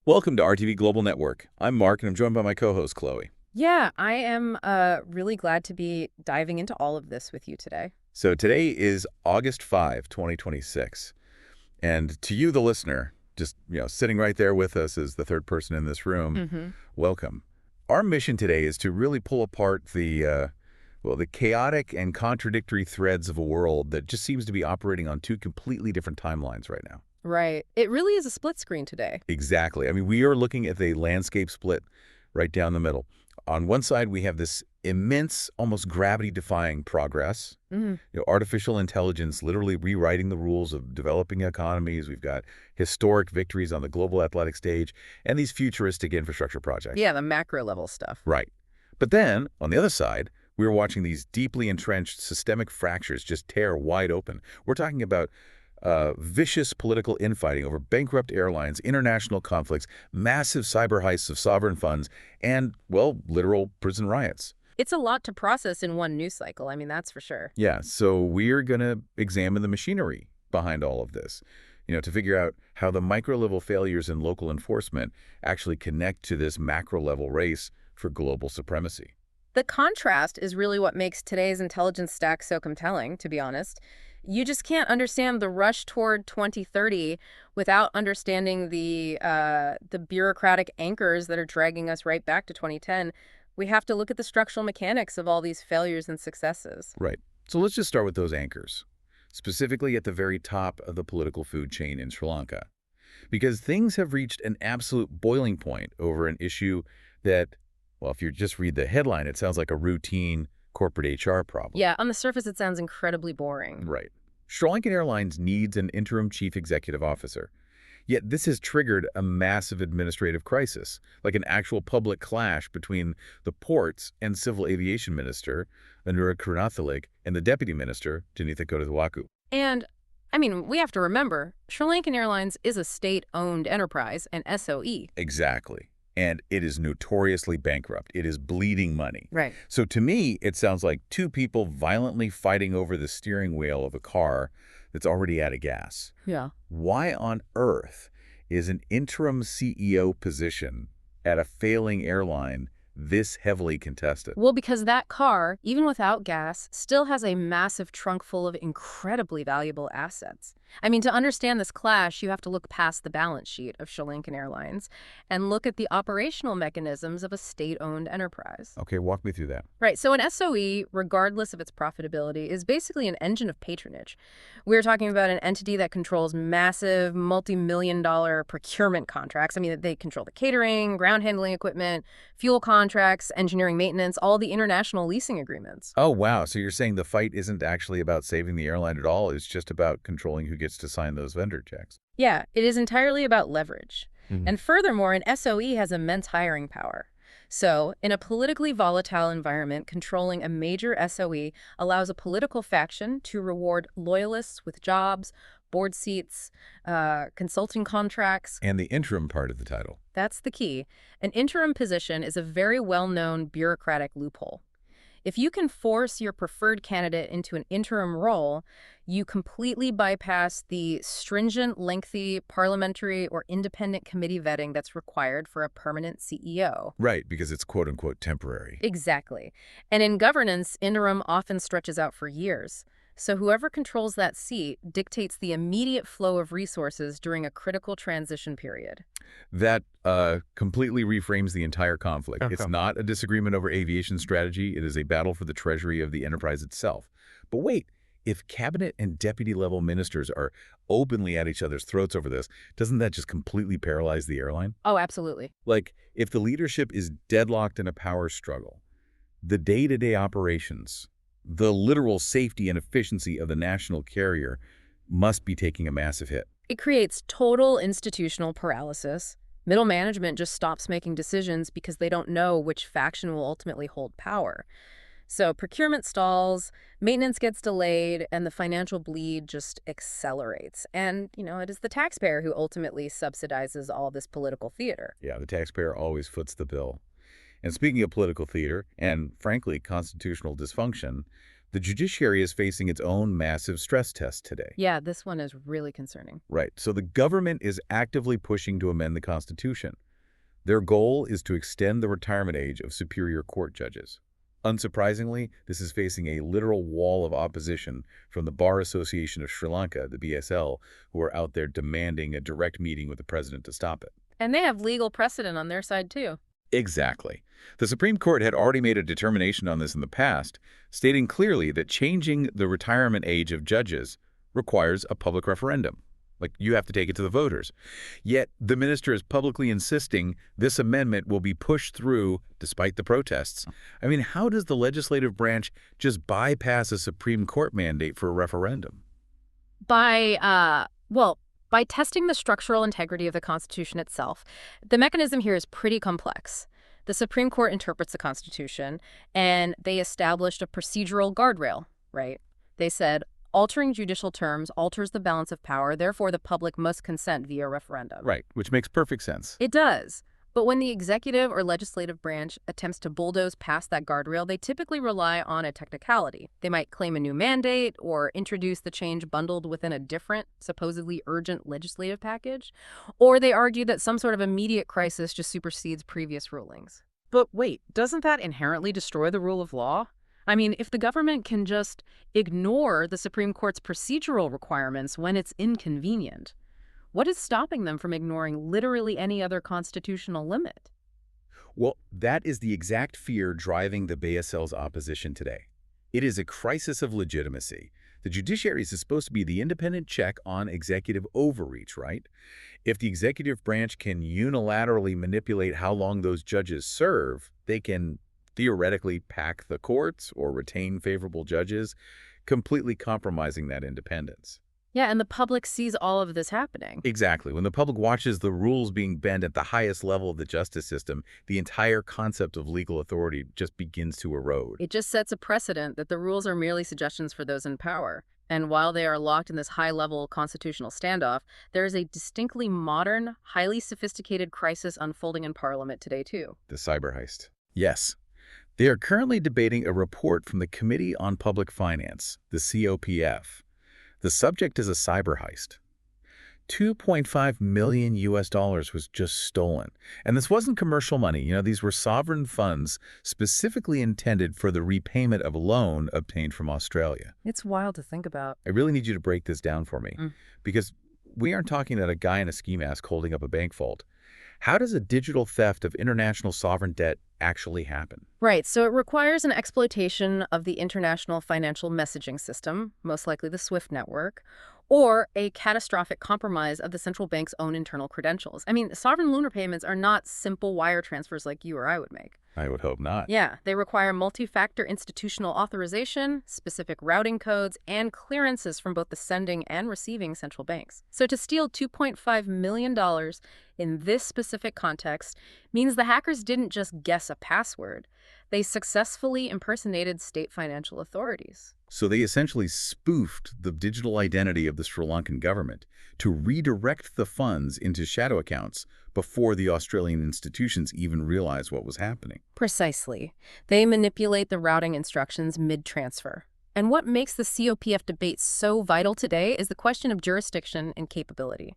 Welcome to RTV Global Network. I'm Mark, and I'm joined by my co-host, Chloe. Yeah, I am really glad to be diving into all of this with you today. So today is August 5, 2026. And to you, the listener, just sitting right there with us as the third person in this room, Hmm. welcome. Our mission today is to really pull apart the chaotic and contradictory threads of a world that just seems to be operating on two completely different timelines right now. Right. It really is a split screen today. Exactly. I mean, we are looking at the landscape split right down the middle. On one side, we have this immense, almost gravity-defying progress. Hmm. Artificial intelligence literally rewriting the rules of developing economies. We've got historic victories on the global athletic stage and these futuristic infrastructure projects. Yeah, the macro level stuff. Right. But then, on the other side, we're watching these deeply entrenched systemic fractures just tear wide open. We're talking about vicious political infighting over bankrupt airlines, international conflicts, massive cyber heists of sovereign funds, and, well, literal prison riots. It's a lot to process in one news cycle. I mean, that's for sure. Yeah, so we're going to examine the machinery behind all of this, to figure out how the micro-level failures in local enforcement actually connect to this macro-level race for global supremacy. The contrast is really what makes today's intelligence stack so compelling, to be honest. You just can't understand the rush toward 2030 without understanding the bureaucratic anchors that are dragging us right back to 2010. We have to look at the structural mechanics of all these failures and successes. Right. So let's just start with those anchors, specifically at the very top of the political food chain in Sri Lanka. Because things have reached an absolute boiling point over an issue that, well, if you just read the headline, it sounds like a routine corporate HR problem. Yeah, on the surface, it sounds incredibly boring. Right. SriLankan Airlines needs an interim chief executive officer. Yet this has triggered a massive administrative crisis, like an actual public clash between the ports and civil aviation minister, Anura Karunathalake, and the deputy minister, Janitha Kotawaku. And, I mean, we have to remember, Sri Lankan Airlines is a state-owned enterprise, an SOE. Exactly. And it is notoriously bankrupt. It is bleeding money. Right. So to me, it sounds like two people violently fighting over the steering wheel of a car that's already out of gas. Yeah. Why on earth is an interim CEO position at a failing airline this heavily contested? Well, because that car, even without gas, still has a massive trunk full of incredibly valuable assets. I mean, to understand this clash, you have to look past the balance sheet of Sri Lankan Airlines and look at the operational mechanisms of a state-owned enterprise. Okay, walk me through that. Right, so an SOE, regardless of its profitability, is basically an engine of patronage. We're talking about an entity that controls massive, multi-million-dollar procurement contracts. I mean, they control the catering, ground handling equipment, fuel contracts, engineering maintenance, all the international leasing agreements. Oh, wow. So you're saying the fight isn't actually about saving the airline at all. It's just about controlling who gets to sign those vendor checks. Yeah, it is entirely about leverage. Mhm. And furthermore, an SOE has immense hiring power. So, in a politically volatile environment, controlling a major SOE allows a political faction to reward loyalists with jobs, board seats, consulting contracts. And the interim part of the title. That's the key. An interim position is a very well-known bureaucratic loophole. If you can force your preferred candidate into an interim role, you completely bypass the stringent, lengthy parliamentary or independent committee vetting that's required for a permanent CEO. Right, because it's quote-unquote temporary. Exactly. And in governance, interim often stretches out for years. So whoever controls that seat dictates the immediate flow of resources during a critical transition period. That completely reframes the entire conflict. Okay. It's not a disagreement over aviation strategy. It is a battle for the treasury of the enterprise itself. But wait, if cabinet and deputy level ministers are openly at each other's throats over this, doesn't that just completely paralyze the airline? Oh, absolutely. Like, if the leadership is deadlocked in a power struggle, the day-to-day operations, the literal safety and efficiency of the national carrier must be taking a massive hit. It creates total institutional paralysis. Middle management just stops making decisions because they don't know which faction will ultimately hold power. So procurement stalls, maintenance gets delayed, and the financial bleed just accelerates. And, it is the taxpayer who ultimately subsidizes all this political theater. Yeah, the taxpayer always foots the bill. And speaking of political theater and, frankly, constitutional dysfunction, The judiciary is facing its own massive stress test today. Yeah, this one is really concerning. Right. So the government is actively pushing to amend the Constitution. Their goal is to extend the retirement age of Superior Court judges. Unsurprisingly, this is facing a literal wall of opposition from the Bar Association of Sri Lanka, the BSL, who are out there demanding a direct meeting with the president to stop it. And they have legal precedent on their side, too. Exactly. The Supreme Court had already made a determination on this in the past, stating clearly that changing the retirement age of judges requires a public referendum. Like, you have to take it to the voters. Yet, the minister is publicly insisting this amendment will be pushed through despite the protests. I mean, how does the legislative branch just bypass a Supreme Court mandate for a referendum? By testing the structural integrity of the Constitution itself. The mechanism here is pretty complex. The Supreme Court interprets the Constitution, and they established a procedural guardrail, right? They said, altering judicial terms alters the balance of power, therefore the public must consent via referendum. Right, which makes perfect sense. It does. But when the executive or legislative branch attempts to bulldoze past that guardrail, they typically rely on a technicality. They might claim a new mandate or introduce the change bundled within a different, supposedly urgent legislative package. Or they argue that some sort of immediate crisis just supersedes previous rulings. But wait, doesn't that inherently destroy the rule of law? I mean, if the government can just ignore the Supreme Court's procedural requirements when it's inconvenient, what is stopping them from ignoring literally any other constitutional limit? Well, that is the exact fear driving the BSL's opposition today. It is a crisis of legitimacy. The judiciary is supposed to be the independent check on executive overreach, right? If the executive branch can unilaterally manipulate how long those judges serve, they can theoretically pack the courts or retain favorable judges, completely compromising that independence. Yeah, and the public sees all of this happening. Exactly. When the public watches the rules being bent at the highest level of the justice system, the entire concept of legal authority just begins to erode. It just sets a precedent that the rules are merely suggestions for those in power. And while they are locked in this high-level constitutional standoff, there is a distinctly modern, highly sophisticated crisis unfolding in Parliament today, too. The cyber heist. Yes. They are currently debating a report from the Committee on Public Finance, the COPF. The subject is a cyber heist. $2.5 million was just stolen. And this wasn't commercial money. These were sovereign funds specifically intended for the repayment of a loan obtained from Australia. It's wild to think about. I really need you to break this down for me, because we aren't talking about a guy in a ski mask holding up a bank vault. How does a digital theft of international sovereign debt actually happen? Right, so it requires an exploitation of the international financial messaging system, most likely the SWIFT network, or a catastrophic compromise of the central bank's own internal credentials. I mean, sovereign lunar payments are not simple wire transfers like you or I would make. I would hope not. Yeah, they require multi-factor institutional authorization, specific routing codes, and clearances from both the sending and receiving central banks. So to steal $2.5 million in this specific context means the hackers didn't just guess a password. They successfully impersonated state financial authorities. So they essentially spoofed the digital identity of the Sri Lankan government to redirect the funds into shadow accounts before the Australian institutions even realized what was happening. Precisely. They manipulate the routing instructions mid-transfer. And what makes the COPF debate so vital today is the question of jurisdiction and capability.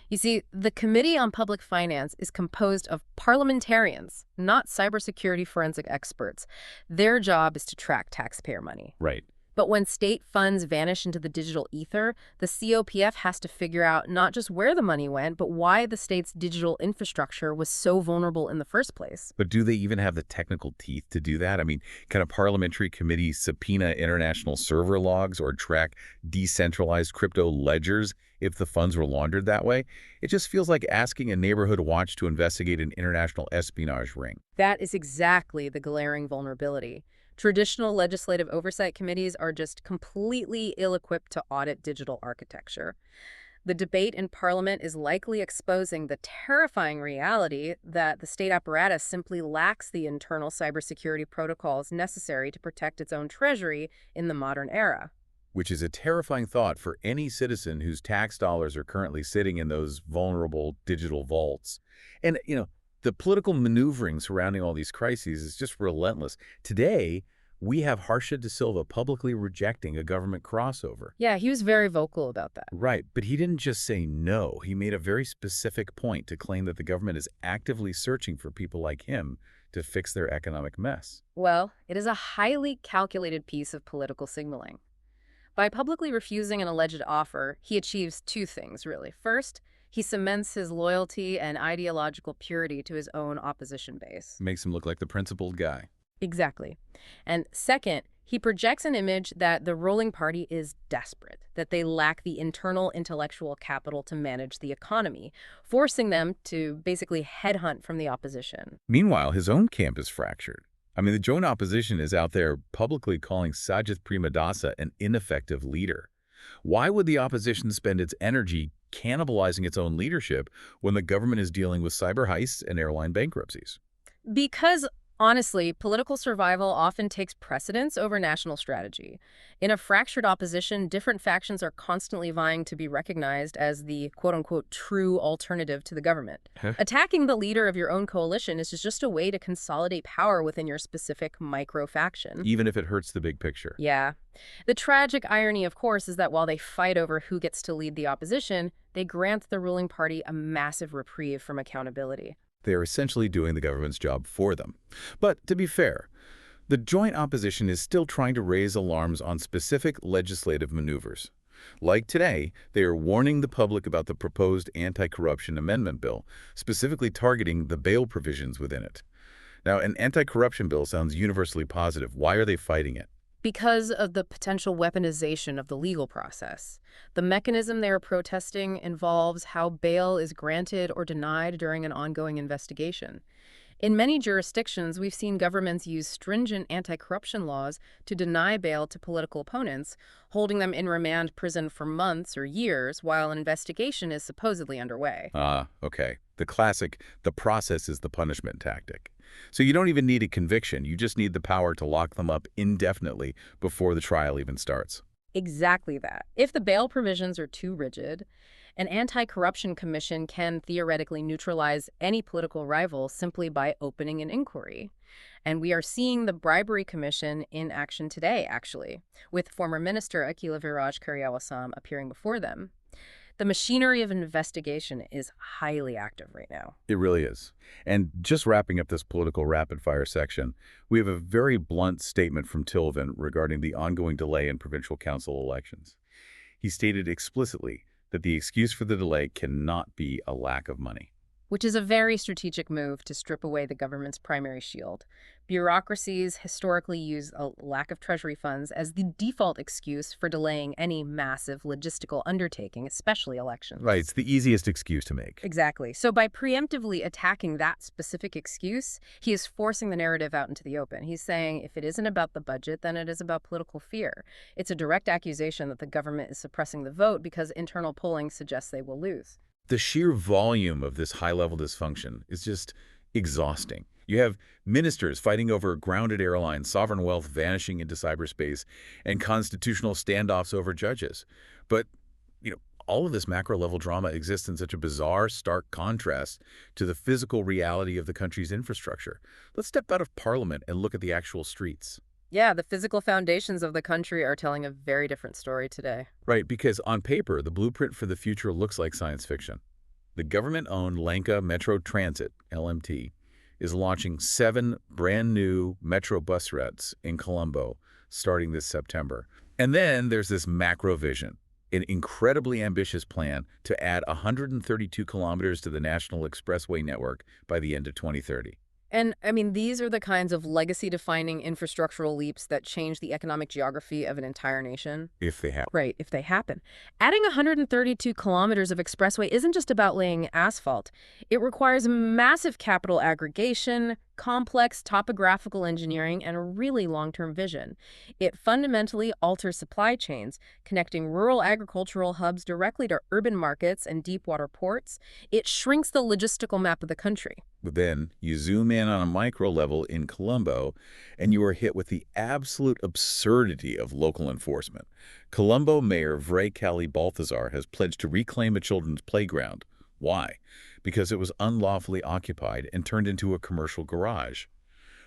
You see, the Committee on Public Finance is composed of parliamentarians, not cybersecurity forensic experts. Their job is to track taxpayer money. Right. But when state funds vanish into the digital ether, the COPF has to figure out not just where the money went, but why the state's digital infrastructure was so vulnerable in the first place. But do they even have the technical teeth to do that? I mean, can a parliamentary committee subpoena international server logs or track decentralized crypto ledgers if the funds were laundered that way? It just feels like asking a neighborhood watch to investigate an international espionage ring. That is exactly the glaring vulnerability. Traditional legislative oversight committees are just completely ill-equipped to audit digital architecture. The debate in Parliament is likely exposing the terrifying reality that the state apparatus simply lacks the internal cybersecurity protocols necessary to protect its own treasury in the modern era. Which is a terrifying thought for any citizen whose tax dollars are currently sitting in those vulnerable digital vaults. And, the political maneuvering surrounding all these crises is just relentless. Today, we have Harsha de Silva publicly rejecting a government crossover. Yeah, he was very vocal about that. Right, but he didn't just say no. He made a very specific point to claim that the government is actively searching for people like him to fix their economic mess. Well, it is a highly calculated piece of political signaling. By publicly refusing an alleged offer, he achieves two things, really. First, he cements his loyalty and ideological purity to his own opposition base. Makes him look like the principled guy. Exactly. And second, he projects an image that the ruling party is desperate, that they lack the internal intellectual capital to manage the economy, forcing them to basically headhunt from the opposition. Meanwhile, his own camp is fractured. I mean, the joint opposition is out there publicly calling Sajith Premadasa an ineffective leader. Why would the opposition spend its energy cannibalizing its own leadership when the government is dealing with cyber heists and airline bankruptcies? Because, honestly, political survival often takes precedence over national strategy. In a fractured opposition, different factions are constantly vying to be recognized as the quote-unquote true alternative to the government. Attacking the leader of your own coalition is just a way to consolidate power within your specific micro-faction. Even if it hurts the big picture. Yeah. The tragic irony, of course, is that while they fight over who gets to lead the opposition, they grant the ruling party a massive reprieve from accountability. They are essentially doing the government's job for them. But to be fair, the joint opposition is still trying to raise alarms on specific legislative maneuvers. Like today, they are warning the public about the proposed anti-corruption amendment bill, specifically targeting the bail provisions within it. Now, an anti-corruption bill sounds universally positive. Why are they fighting it? Because of the potential weaponization of the legal process. The mechanism they are protesting involves how bail is granted or denied during an ongoing investigation. In many jurisdictions, we've seen governments use stringent anti-corruption laws to deny bail to political opponents, holding them in remand prison for months or years while an investigation is supposedly underway. Okay. The classic, the process is the punishment tactic. So you don't even need a conviction. You just need the power to lock them up indefinitely before the trial even starts. Exactly that. If the bail provisions are too rigid, an anti-corruption commission can theoretically neutralize any political rival simply by opening an inquiry. And we are seeing the bribery commission in action today, actually, with former Minister Akila Viraj Karyawasam appearing before them. The machinery of investigation is highly active right now. It really is. And just wrapping up this political rapid-fire section, we have a very blunt statement from Tilvin regarding the ongoing delay in provincial council elections. He stated explicitly that the excuse for the delay cannot be a lack of money. Which is a very strategic move to strip away the government's primary shield. Bureaucracies historically use a lack of treasury funds as the default excuse for delaying any massive logistical undertaking, especially elections. Right, it's the easiest excuse to make. Exactly. So by preemptively attacking that specific excuse, he is forcing the narrative out into the open. He's saying if it isn't about the budget, then it is about political fear. It's a direct accusation that the government is suppressing the vote because internal polling suggests they will lose. The sheer volume of this high-level dysfunction is just exhausting. You have ministers fighting over grounded airlines, sovereign wealth vanishing into cyberspace, and constitutional standoffs over judges. But, all of this macro-level drama exists in such a bizarre, stark contrast to the physical reality of the country's infrastructure. Let's step out of Parliament and look at the actual streets. Yeah, the physical foundations of the country are telling a very different story today. Right, because on paper, the blueprint for the future looks like science fiction. The government-owned Lanka Metro Transit, LMT, is launching 7 brand-new metro bus routes in Colombo starting this September. And then there's this macro vision, an incredibly ambitious plan to add 132 kilometers to the National Expressway network by the end of 2030. And, these are the kinds of legacy-defining infrastructural leaps that change the economic geography of an entire nation. If they happen. Right, if they happen. Adding 132 kilometers of expressway isn't just about laying asphalt. It requires massive capital aggregation, complex topographical engineering, and a really long-term vision. It fundamentally alters supply chains, connecting rural agricultural hubs directly to urban markets and deep-water ports. It shrinks the logistical map of the country. But then you zoom in on a micro level in Colombo, and you are hit with the absolute absurdity of local enforcement. Colombo Mayor Vray Kali Balthazar has pledged to reclaim a children's playground. Why? Because it was unlawfully occupied and turned into a commercial garage.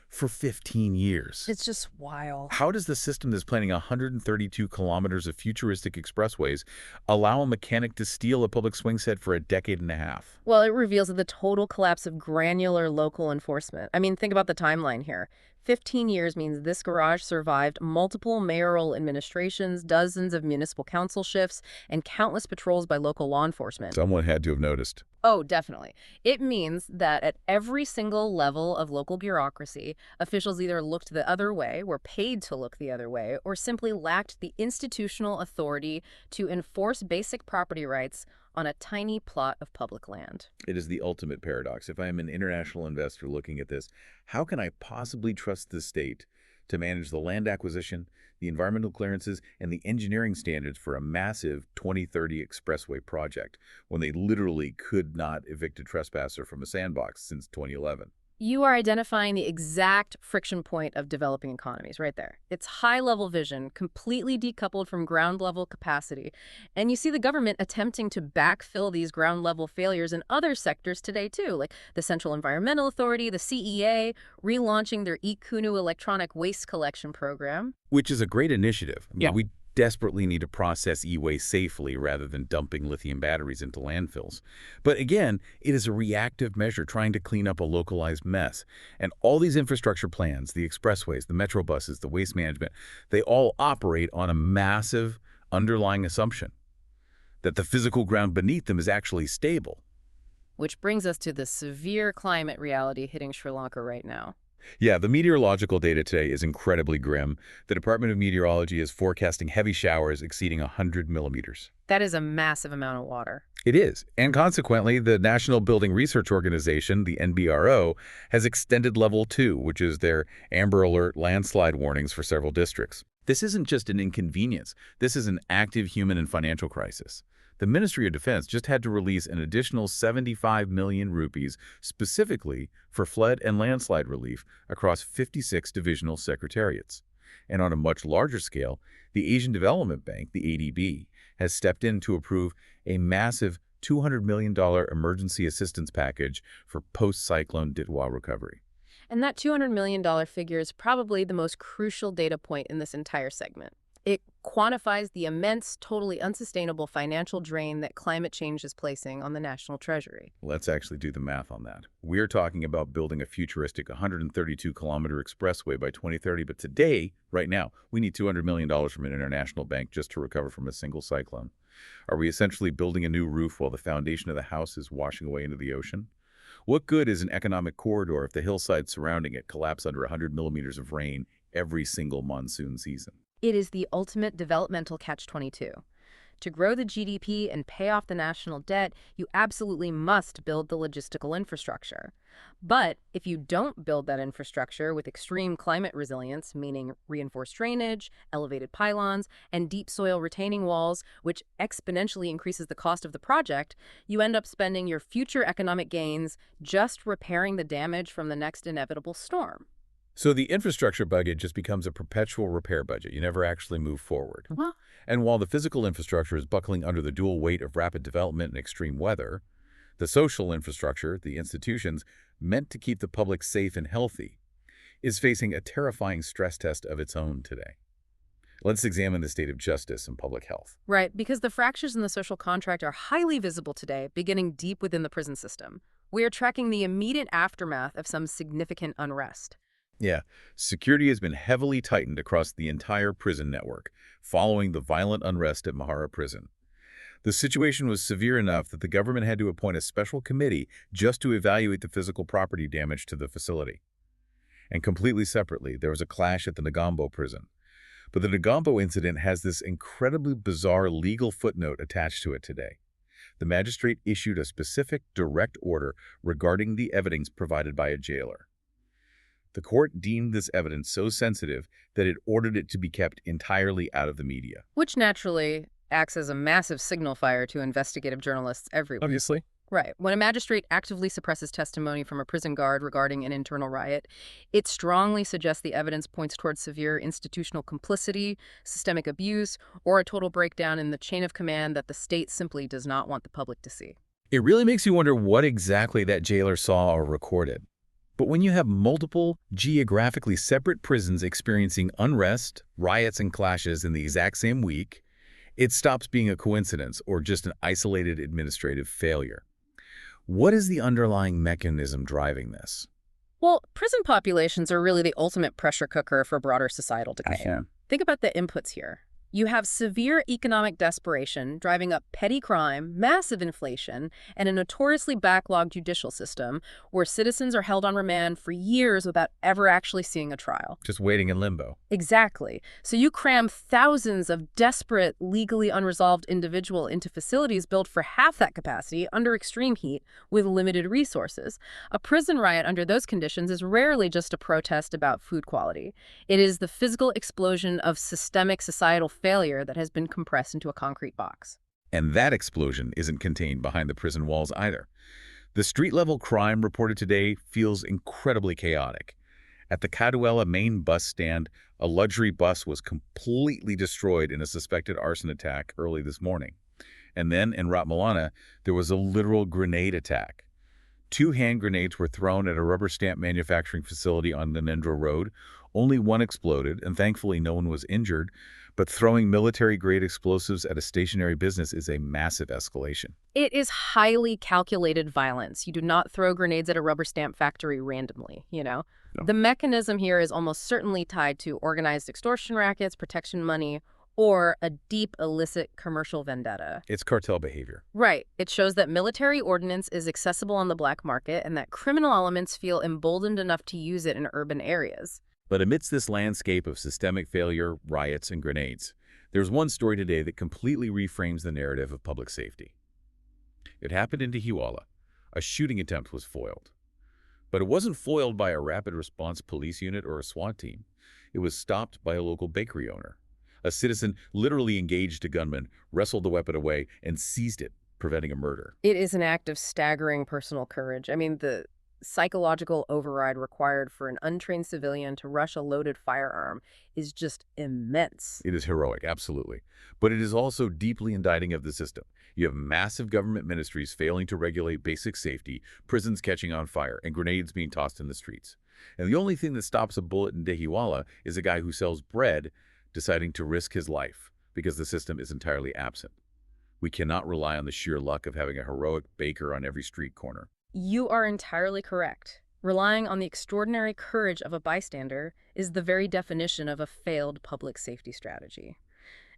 for 15 years. It's just wild. How does the system that's planning 132 kilometers of futuristic expressways allow a mechanic to steal a public swing set for a decade and a half? Well, it reveals the total collapse of granular local enforcement. I mean, think about the timeline here. 15 years means this garage survived multiple mayoral administrations, dozens of municipal council shifts, and countless patrols by local law enforcement. Someone had to have noticed. Oh, definitely. It means that at every single level of local bureaucracy, officials either looked the other way, were paid to look the other way, or simply lacked the institutional authority to enforce basic property rights on a tiny plot of public land. It is the ultimate paradox. If I am an international investor looking at this, how can I possibly trust the state to manage the land acquisition, the environmental clearances, and the engineering standards for a massive 2030 expressway project when they literally could not evict a trespasser from a sandbox since 2011? You are identifying the exact friction point of developing economies right there. It's high-level vision, completely decoupled from ground-level capacity. And you see the government attempting to backfill these ground-level failures in other sectors today, too, like the Central Environmental Authority, the CEA, relaunching their eKunu electronic waste collection program. Which is a great initiative. Yeah. We desperately need to process e-waste safely rather than dumping lithium batteries into landfills. But again, it is a reactive measure trying to clean up a localized mess. And all these infrastructure plans, the expressways, the metro buses, the waste management, they all operate on a massive underlying assumption that the physical ground beneath them is actually stable. Which brings us to the severe climate reality hitting Sri Lanka right now. Yeah, the meteorological data today is incredibly grim. The Department of Meteorology is forecasting heavy showers exceeding 100 millimeters. That is a massive amount of water. It is. And consequently, the National Building Research Organization, the NBRO, has extended Level 2, which is their Amber Alert landslide warnings for several districts. This isn't just an inconvenience. This is an active human and financial crisis. The Ministry of Defense just had to release an additional 75 million rupees specifically for flood and landslide relief across 56 divisional secretariats. And on a much larger scale, the Asian Development Bank, the ADB, has stepped in to approve a massive $200 million emergency assistance package for post-cyclone Ditwa recovery. And that $200 million figure is probably the most crucial data point in this entire segment. It quantifies the immense, totally unsustainable financial drain that climate change is placing on the national treasury. Let's actually do the math on that. We're talking about building a futuristic 132-kilometer expressway by 2030, but today, right now, we need $200 million from an international bank just to recover from a single cyclone. Are we essentially building a new roof while the foundation of the house is washing away into the ocean? What good is an economic corridor if the hillsides surrounding it collapse under 100 millimeters of rain every single monsoon season? It is the ultimate developmental catch-22. To grow the GDP and pay off the national debt, you absolutely must build the logistical infrastructure. But if you don't build that infrastructure with extreme climate resilience, meaning reinforced drainage, elevated pylons, and deep soil retaining walls, which exponentially increases the cost of the project, you end up spending your future economic gains just repairing the damage from the next inevitable storm. So the infrastructure budget just becomes a perpetual repair budget. You never actually move forward. Well, And while the physical infrastructure is buckling under the dual weight of rapid development and extreme weather, the social infrastructure, the institutions meant to keep the public safe and healthy, is facing a terrifying stress test of its own today. Let's examine the state of justice and public health. right, because the fractures in the social contract are highly visible today, beginning deep within the prison system. We are tracking the immediate aftermath of some significant unrest. Yeah, security has been heavily tightened across the entire prison network following the violent unrest at Mahara Prison. The situation was severe enough that the government had to appoint a special committee just to evaluate the physical property damage to the facility. And completely separately, there was a clash at the Colombo prison. But the Colombo incident has this incredibly bizarre legal footnote attached to it today. The magistrate issued a specific direct order regarding the evidence provided by a jailer. The court deemed this evidence so sensitive that it ordered it to be kept entirely out of the media. Which naturally acts as a massive signal fire to investigative journalists everywhere. Obviously. Right. When a magistrate actively suppresses testimony from a prison guard regarding an internal riot, it strongly suggests the evidence points towards severe institutional complicity, systemic abuse, or a total breakdown in the chain of command that the state simply does not want the public to see. It really makes you wonder what exactly that jailer saw or recorded. But when you have multiple, geographically separate prisons experiencing unrest, riots, and clashes in the exact same week, it stops being a coincidence or just an isolated administrative failure. What is the underlying mechanism driving this? Well, prison populations are really the ultimate pressure cooker for broader societal decay. Yeah. Think about the inputs here. You have severe economic desperation driving up petty crime, massive inflation, and a notoriously backlogged judicial system where citizens are held on remand for years without ever actually seeing a trial. Just waiting in limbo. Exactly. So you cram thousands of desperate, legally unresolved individuals into facilities built for half that capacity under extreme heat with limited resources. A prison riot under those conditions is rarely just a protest about food quality. It is the physical explosion of systemic societal failure that has been compressed into a concrete box. And that explosion isn't contained behind the prison walls either. The street-level crime reported today feels incredibly chaotic. At the Caduela main bus stand, a luxury bus was completely destroyed in a suspected arson attack early this morning. And then in Ratmalana, there was a literal grenade attack. 2 hand grenades were thrown at a rubber stamp manufacturing facility on Nanendra Road. Only one exploded, and thankfully no one was injured. But throwing military-grade explosives at a stationary business is a massive escalation. It is highly calculated violence. You do not throw grenades at a rubber stamp factory randomly, No. The mechanism here is almost certainly tied to organized extortion rackets, protection money, or a deep illicit commercial vendetta. It's cartel behavior. Right. It shows that military ordnance is accessible on the black market and that criminal elements feel emboldened enough to use it in urban areas. But amidst this landscape of systemic failure, riots, and grenades, there's one story today that completely reframes the narrative of public safety. It happened in Dehiwala. A shooting attempt was foiled. But it wasn't foiled by a rapid response police unit or a SWAT team. It was stopped by a local bakery owner. A citizen literally engaged a gunman, wrestled the weapon away, and seized it, preventing a murder. It is an act of staggering personal courage. I mean, the psychological override required for an untrained civilian to rush a loaded firearm is just immense. It is heroic, absolutely. But it is also deeply indicting of the system. You have massive government ministries failing to regulate basic safety, prisons catching on fire, and grenades being tossed in the streets. And the only thing that stops a bullet in Dehiwala is a guy who sells bread deciding to risk his life because the system is entirely absent. We cannot rely on the sheer luck of having a heroic baker on every street corner. You are entirely correct. Relying on the extraordinary courage of a bystander is the very definition of a failed public safety strategy.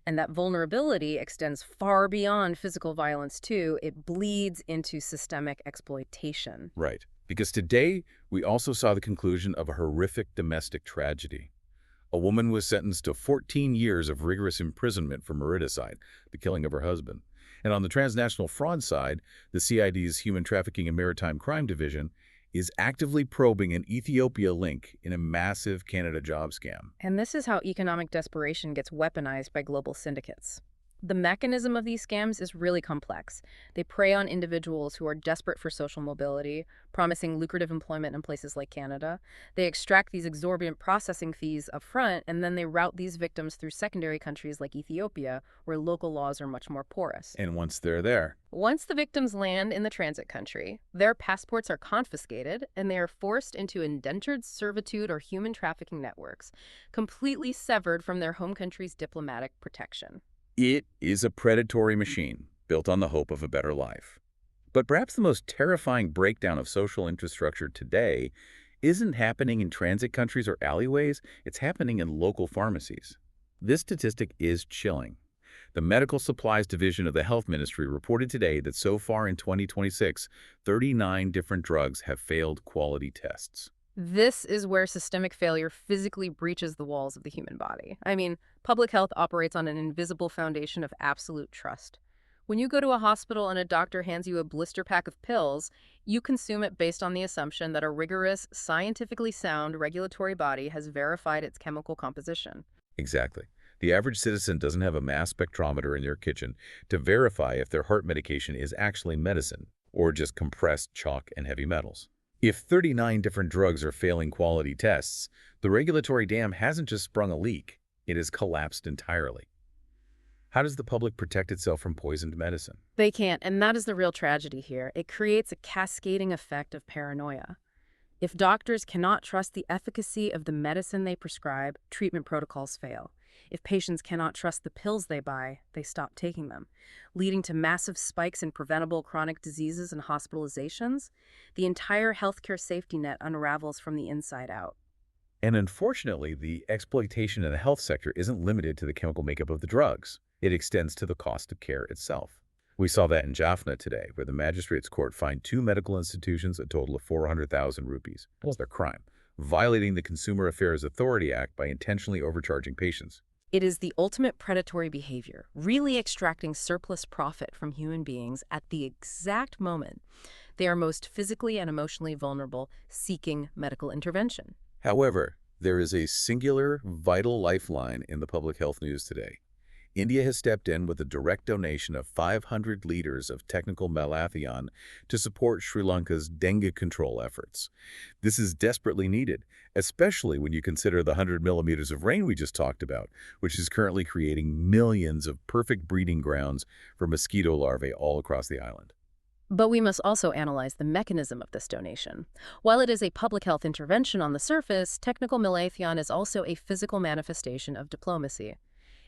And that vulnerability extends far beyond physical violence, too. It bleeds into systemic exploitation. Right. Because today, we also saw the conclusion of a horrific domestic tragedy. A woman was sentenced to 14 years of rigorous imprisonment for mariticide, the killing of her husband. And on the transnational fraud side, the CID's Human Trafficking and Maritime Crime Division is actively probing an Ethiopia link in a massive Canada job scam. And this is how economic desperation gets weaponized by global syndicates. The mechanism of these scams is really complex. They prey on individuals who are desperate for social mobility, promising lucrative employment in places like Canada. They extract these exorbitant processing fees up front, and then they route these victims through secondary countries like Ethiopia, where local laws are much more porous. And once they're there, Once the victims land in the transit country, their passports are confiscated and they are forced into indentured servitude or human trafficking networks, completely severed from their home country's diplomatic protection. it is a predatory machine built on the hope of a better life. But perhaps the most terrifying breakdown of social infrastructure today isn't happening in transit countries or alleyways, it's happening in local pharmacies. This statistic is chilling. The Medical Supplies Division of the Health Ministry reported today that so far in 2026, 39 different drugs have failed quality tests. This is where systemic failure physically breaches the walls of the human body. I mean, public health operates on an invisible foundation of absolute trust. When you go to a hospital and a doctor hands you a blister pack of pills, you consume it based on the assumption that a rigorous, scientifically sound regulatory body has verified its chemical composition. Exactly. The average citizen doesn't have a mass spectrometer in their kitchen to verify if their heart medication is actually medicine or just compressed chalk and heavy metals. If 39 different drugs are failing quality tests, the regulatory dam hasn't just sprung a leak, it has collapsed entirely. How does the public protect itself from poisoned medicine? They can't, and that is the real tragedy here. It creates a cascading effect of paranoia. If doctors cannot trust the efficacy of the medicine they prescribe, treatment protocols fail. If patients cannot trust the pills they buy, they stop taking them, leading to massive spikes in preventable chronic diseases and hospitalizations. The entire healthcare safety net unravels from the inside out. And unfortunately, the exploitation in the health sector isn't limited to the chemical makeup of the drugs. It extends to the cost of care itself. We saw that in Jaffna today, where the magistrate's court fined two medical institutions a total of 400,000 rupees. That's their crime, violating the Consumer Affairs Authority Act by intentionally overcharging patients. It is the ultimate predatory behavior, really extracting surplus profit from human beings at the exact moment they are most physically and emotionally vulnerable, seeking medical intervention. However, there is a singular, vital lifeline in the public health news today. India has stepped in with a direct donation of 500 liters of technical malathion to support Sri Lanka's dengue control efforts. This is desperately needed, especially when you consider the 100 millimeters of rain we just talked about, which is currently creating millions of perfect breeding grounds for mosquito larvae all across the island. But we must also analyze the mechanism of this donation. While it is a public health intervention on the surface, technical malathion is also a physical manifestation of diplomacy.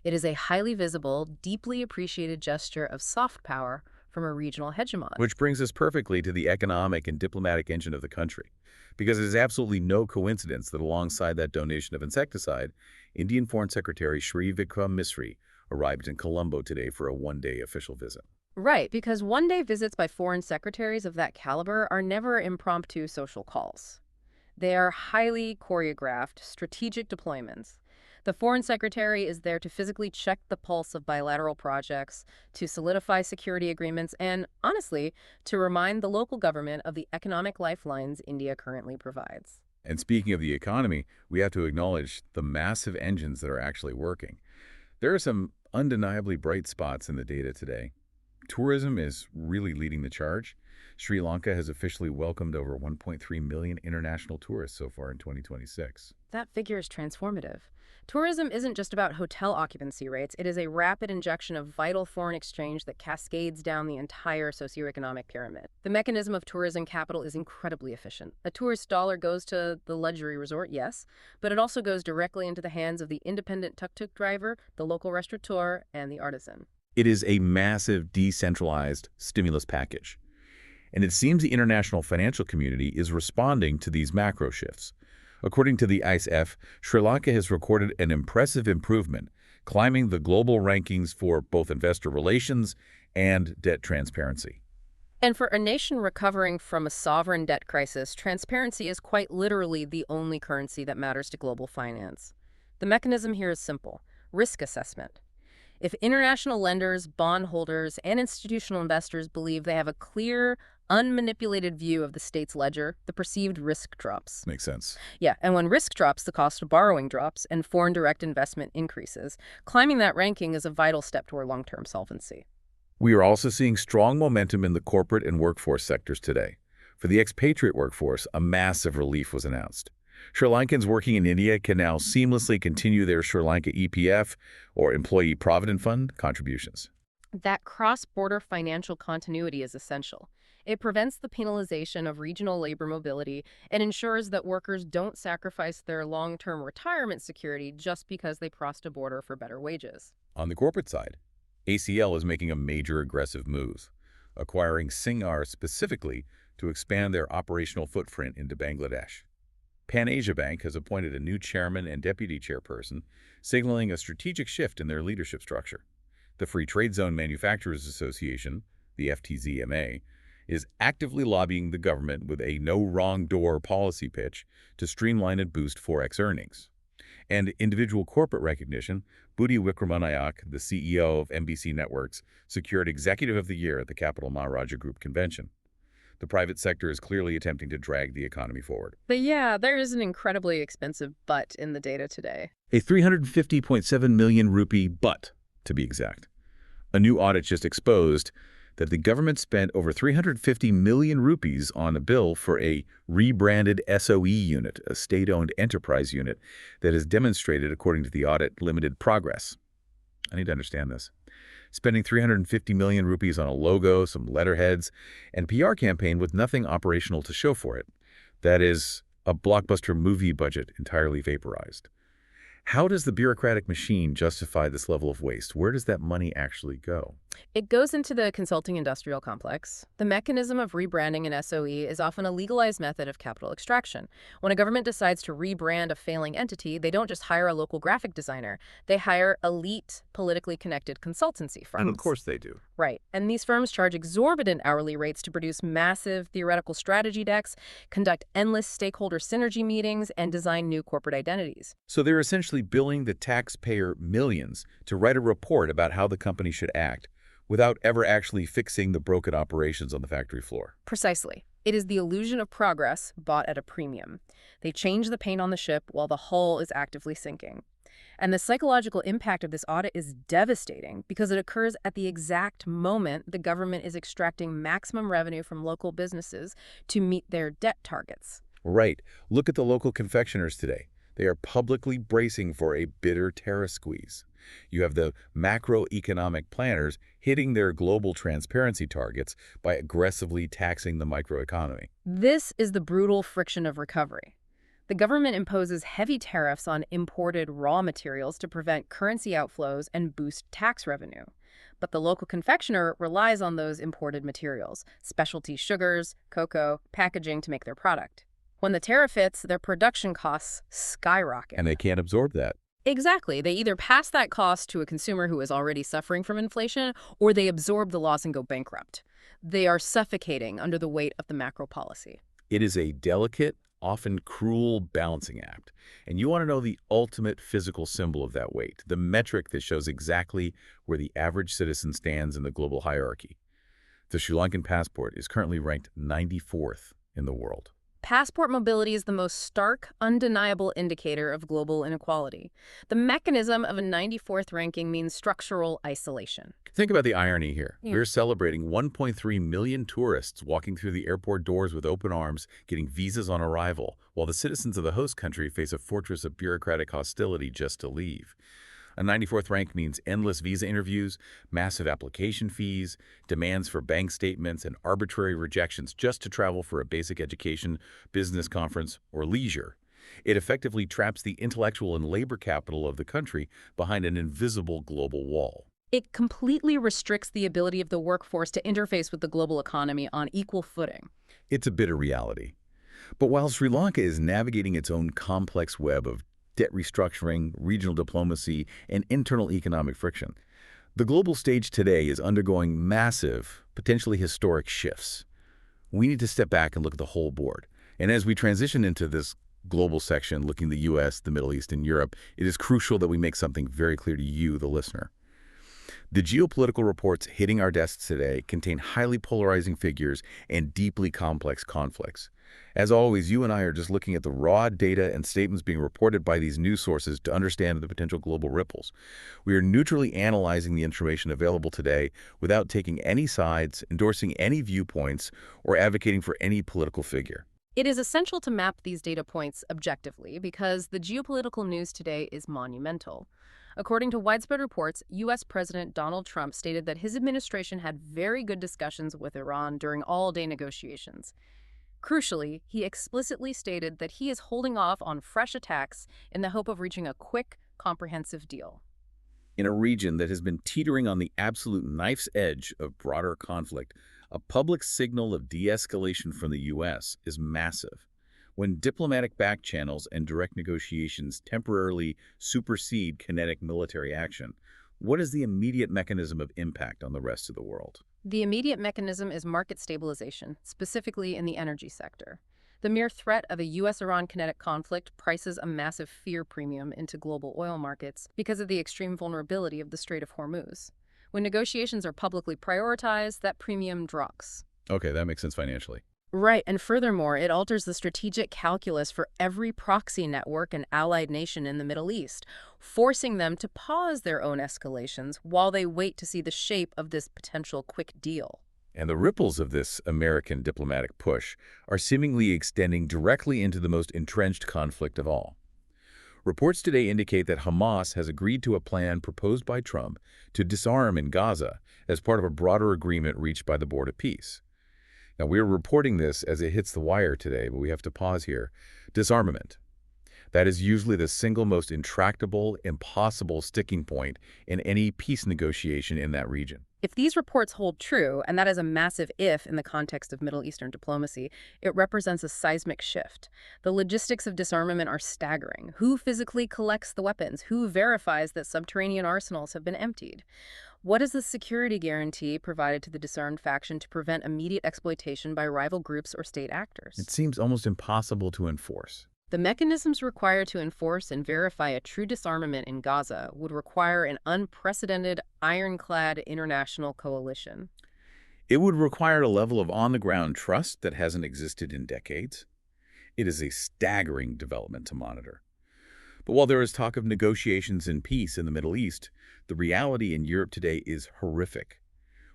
It is a highly visible, deeply appreciated gesture of soft power from a regional hegemon. Which brings us perfectly to the economic and diplomatic engine of the country. Because it is absolutely no coincidence that alongside that donation of insecticide, Indian Foreign Secretary Shri Vikram Misri arrived in Colombo today for a one-day official visit. Right, because one-day visits by foreign secretaries of that caliber are never impromptu social calls. They are highly choreographed, strategic deployments. The foreign secretary is there to physically check the pulse of bilateral projects, to solidify security agreements, and, honestly, to remind the local government of the economic lifelines India currently provides. And speaking of the economy, we have to acknowledge the massive engines that are actually working. There are some undeniably bright spots in the data today. Tourism is really leading the charge. Sri Lanka has officially welcomed over 1.3 million international tourists so far in 2026. That figure is transformative. Tourism isn't just about hotel occupancy rates. It is a rapid injection of vital foreign exchange that cascades down the entire socioeconomic pyramid. The mechanism of tourism capital is incredibly efficient. A tourist dollar goes to the luxury resort, yes, but it also goes directly into the hands of the independent tuk-tuk driver, the local restaurateur, and the artisan. It is a massive decentralized stimulus package. And it seems the international financial community is responding to these macro shifts. According to the ISF, Sri Lanka has recorded an impressive improvement, climbing the global rankings for both investor relations and debt transparency. And for a nation recovering from a sovereign debt crisis, transparency is quite literally the only currency that matters to global finance. The mechanism here is simple: risk assessment. If international lenders, bondholders, and institutional investors believe they have a clear, unmanipulated view of the state's ledger, the perceived risk drops. Makes sense. Yeah, and when risk drops, the cost of borrowing drops, and foreign direct investment increases. Climbing that ranking is a vital step toward long-term solvency. We are also seeing strong momentum in the corporate and workforce sectors today. For the expatriate workforce, a massive relief was announced. Sri Lankans working in India can now seamlessly continue their Sri Lanka EPF or Employee Provident Fund contributions. That cross-border financial continuity is essential. It prevents the penalization of regional labor mobility and ensures that workers don't sacrifice their long-term retirement security just because they crossed a border for better wages. On the corporate side, ACL is making a major aggressive move, acquiring Singar specifically to expand their operational footprint into Bangladesh. Pan Asia Bank has appointed a new chairman and deputy chairperson, signaling a strategic shift in their leadership structure. The Free Trade Zone Manufacturers Association, the FTZMA, is actively lobbying the government with a no-wrong-door policy pitch to streamline and boost Forex earnings. And individual corporate recognition, Budi Wickramanayake, the CEO of NBC Networks, secured Executive of the Year at the Capital Maharaja Group Convention. The private sector is clearly attempting to drag the economy forward. But yeah, there is an incredibly expensive but in the data today. A 350.7 million rupee but, to be exact. A new audit just exposed that the government spent over 350 million rupees on a bill for a rebranded SOE unit, a state-owned enterprise unit that has demonstrated, according to the audit, limited progress. I need to understand this. Spending 350 million rupees on a logo, some letterheads, and PR campaign with nothing operational to show for it. That is a blockbuster movie budget entirely vaporized. How does the bureaucratic machine justify this level of waste? Where does that money actually go? It goes into the consulting industrial complex. The mechanism of rebranding an SOE is often a legalized method of capital extraction. When a government decides to rebrand a failing entity, they don't just hire a local graphic designer. They hire elite, politically connected consultancy firms. And of course they do. Right. And these firms charge exorbitant hourly rates to produce massive theoretical strategy decks, conduct endless stakeholder synergy meetings, and design new corporate identities. So they're essentially billing the taxpayer millions to write a report about how the company should act, without ever actually fixing the broken operations on the factory floor. Precisely. It is the illusion of progress bought at a premium. They change the paint on the ship while the hull is actively sinking. And the psychological impact of this audit is devastating because it occurs at the exact moment the government is extracting maximum revenue from local businesses to meet their debt targets. Right. Look at the local confectioners today. They are publicly bracing for a bitter tariff squeeze. You have the macroeconomic planners hitting their global transparency targets by aggressively taxing the microeconomy. This is the brutal friction of recovery. The government imposes heavy tariffs on imported raw materials to prevent currency outflows and boost tax revenue. But the local confectioner relies on those imported materials, specialty sugars, cocoa, packaging to make their product. When the tariff hits, their production costs skyrocket. And they can't absorb that. Exactly. They either pass that cost to a consumer who is already suffering from inflation, or they absorb the loss and go bankrupt. They are suffocating under the weight of the macro policy. It is a delicate, often cruel balancing act. And you want to know the ultimate physical symbol of that weight, the metric that shows exactly where the average citizen stands in the global hierarchy. The Sri Lankan passport is currently ranked 94th in the world. Passport mobility is the most stark, undeniable indicator of global inequality. The mechanism of a 94th ranking means structural isolation. Think about the irony here. Yeah. We're celebrating 1.3 million tourists walking through the airport doors with open arms, getting visas on arrival, while the citizens of the host country face a fortress of bureaucratic hostility just to leave. A 94th rank means endless visa interviews, massive application fees, demands for bank statements, and arbitrary rejections just to travel for a basic education, business conference, or leisure. It effectively traps the intellectual and labor capital of the country behind an invisible global wall. It completely restricts the ability of the workforce to interface with the global economy on equal footing. It's a bitter reality. But while Sri Lanka is navigating its own complex web of debt restructuring, regional diplomacy, and internal economic friction, the global stage today is undergoing massive, potentially historic shifts. We need to step back and look at the whole board. And as we transition into this global section, looking at the U.S., the Middle East, and Europe, it is crucial that we make something very clear to you, the listener. The geopolitical reports hitting our desks today contain highly polarizing figures and deeply complex conflicts. As always, you and I are just looking at the raw data and statements being reported by these news sources to understand the potential global ripples. We are neutrally analyzing the information available today without taking any sides, endorsing any viewpoints, or advocating for any political figure. It is essential to map these data points objectively because the geopolitical news today is monumental. According to widespread reports, U.S. President Donald Trump stated that his administration had very good discussions with Iran during all-day negotiations. Crucially, he explicitly stated that he is holding off on fresh attacks in the hope of reaching a quick, comprehensive deal. In a region that has been teetering on the absolute knife's edge of broader conflict, a public signal of de-escalation from the U.S. is massive. When diplomatic back channels and direct negotiations temporarily supersede kinetic military action, what is the immediate mechanism of impact on the rest of the world? The immediate mechanism is market stabilization, specifically in the energy sector. The mere threat of a U.S.-Iran kinetic conflict prices a massive fear premium into global oil markets because of the extreme vulnerability of the Strait of Hormuz. When negotiations are publicly prioritized, that premium drops. Okay, that makes sense financially. Right, and furthermore, it alters the strategic calculus for every proxy network and allied nation in the Middle East, forcing them to pause their own escalations while they wait to see the shape of this potential quick deal. And the ripples of this American diplomatic push are seemingly extending directly into the most entrenched conflict of all. Reports today indicate that Hamas has agreed to a plan proposed by Trump to disarm in Gaza as part of a broader agreement reached by the Board of Peace. Now, we're reporting this as it hits the wire today, but we have to pause here. Disarmament. That is usually the single most intractable, impossible sticking point in any peace negotiation in that region. If these reports hold true, and that is a massive if in the context of Middle Eastern diplomacy, it represents a seismic shift. The logistics of disarmament are staggering. Who physically collects the weapons? Who verifies that subterranean arsenals have been emptied? What is the security guarantee provided to the disarmed faction to prevent immediate exploitation by rival groups or state actors? It seems almost impossible to enforce. The mechanisms required to enforce and verify a true disarmament in Gaza would require an unprecedented, ironclad international coalition. It would require a level of on-the-ground trust that hasn't existed in decades. It is a staggering development to monitor. But while there is talk of negotiations and peace in the Middle East, the reality in Europe today is horrific.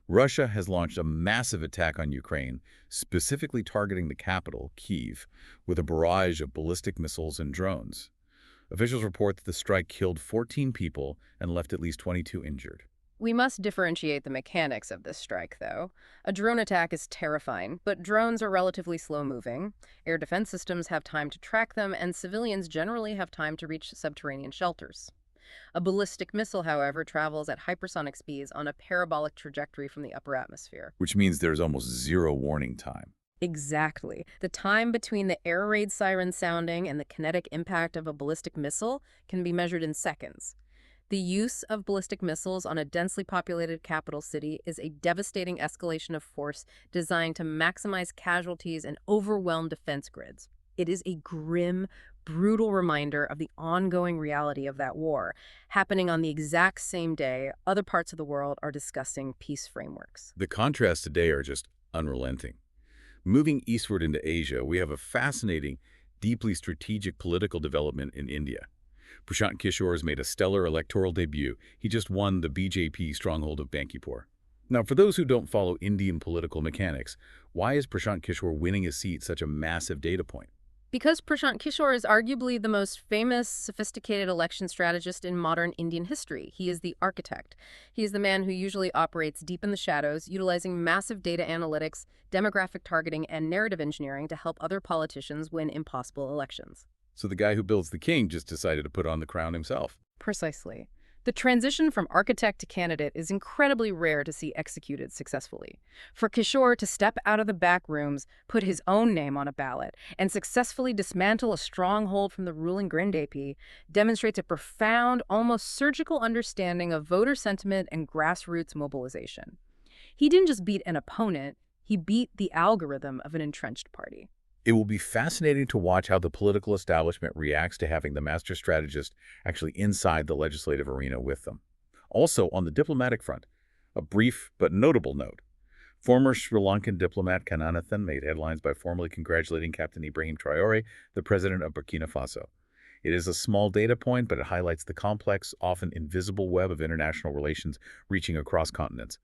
Russia has launched a massive attack on Ukraine, specifically targeting the capital, Kyiv, with a barrage of ballistic missiles and drones. Officials report that the strike killed 14 people and left at least 22 injured. We must differentiate the mechanics of this strike, though. A drone attack is terrifying, but drones are relatively slow-moving. Air defense systems have time to track them, and civilians generally have time to reach subterranean shelters. A ballistic missile, however, travels at hypersonic speeds on a parabolic trajectory from the upper atmosphere. Which means there's almost zero warning time. Exactly. The time between the air raid siren sounding and the kinetic impact of a ballistic missile can be measured in seconds. The use of ballistic missiles on a densely populated capital city is a devastating escalation of force designed to maximize casualties and overwhelm defense grids. It is a grim, brutal reminder of the ongoing reality of that war, happening on the exact same day other parts of the world are discussing peace frameworks. The contrasts today are just unrelenting. Moving eastward into Asia, we have a fascinating, deeply strategic political development in India. Prashant Kishore has made a stellar electoral debut. He just won the BJP stronghold of Bankipur. Now, for those who don't follow Indian political mechanics, why is Prashant Kishore winning a seat such a massive data point? Because Prashant Kishore is arguably the most famous, sophisticated election strategist in modern Indian history. He is the architect. He is the man who usually operates deep in the shadows, utilizing massive data analytics, demographic targeting, and narrative engineering to help other politicians win impossible elections. So the guy who builds the king just decided to put on the crown himself. Precisely. The transition from architect to candidate is incredibly rare to see executed successfully. For Kishore to step out of the back rooms, put his own name on a ballot, and successfully dismantle a stronghold from the ruling Grindepi demonstrates a profound, almost surgical understanding of voter sentiment and grassroots mobilization. He didn't just beat an opponent, he beat the algorithm of an entrenched party. It will be fascinating to watch how the political establishment reacts to having the master strategist actually inside the legislative arena with them. Also, on the diplomatic front, a brief but notable note. Former Sri Lankan diplomat Kannanathan made headlines by formally congratulating Captain Ibrahim Traore, the president of Burkina Faso. It is a small data point, but it highlights the complex, often invisible web of international relations reaching across continents.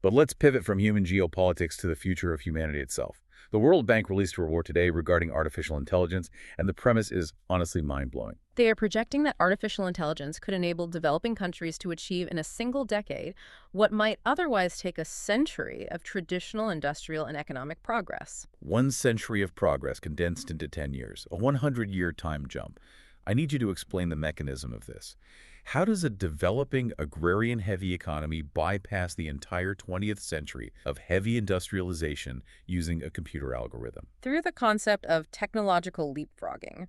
But let's pivot from human geopolitics to the future of humanity itself. The World Bank released a report today regarding artificial intelligence, and the premise is honestly mind-blowing. They are projecting that artificial intelligence could enable developing countries to achieve in a single decade what might otherwise take a century of traditional industrial and economic progress. 1 century of progress condensed into 10 years, a 100-year time jump. I need you to explain the mechanism of this. How does a developing agrarian-heavy economy bypass the entire 20th century of heavy industrialization using a computer algorithm? Through the concept of technological leapfrogging.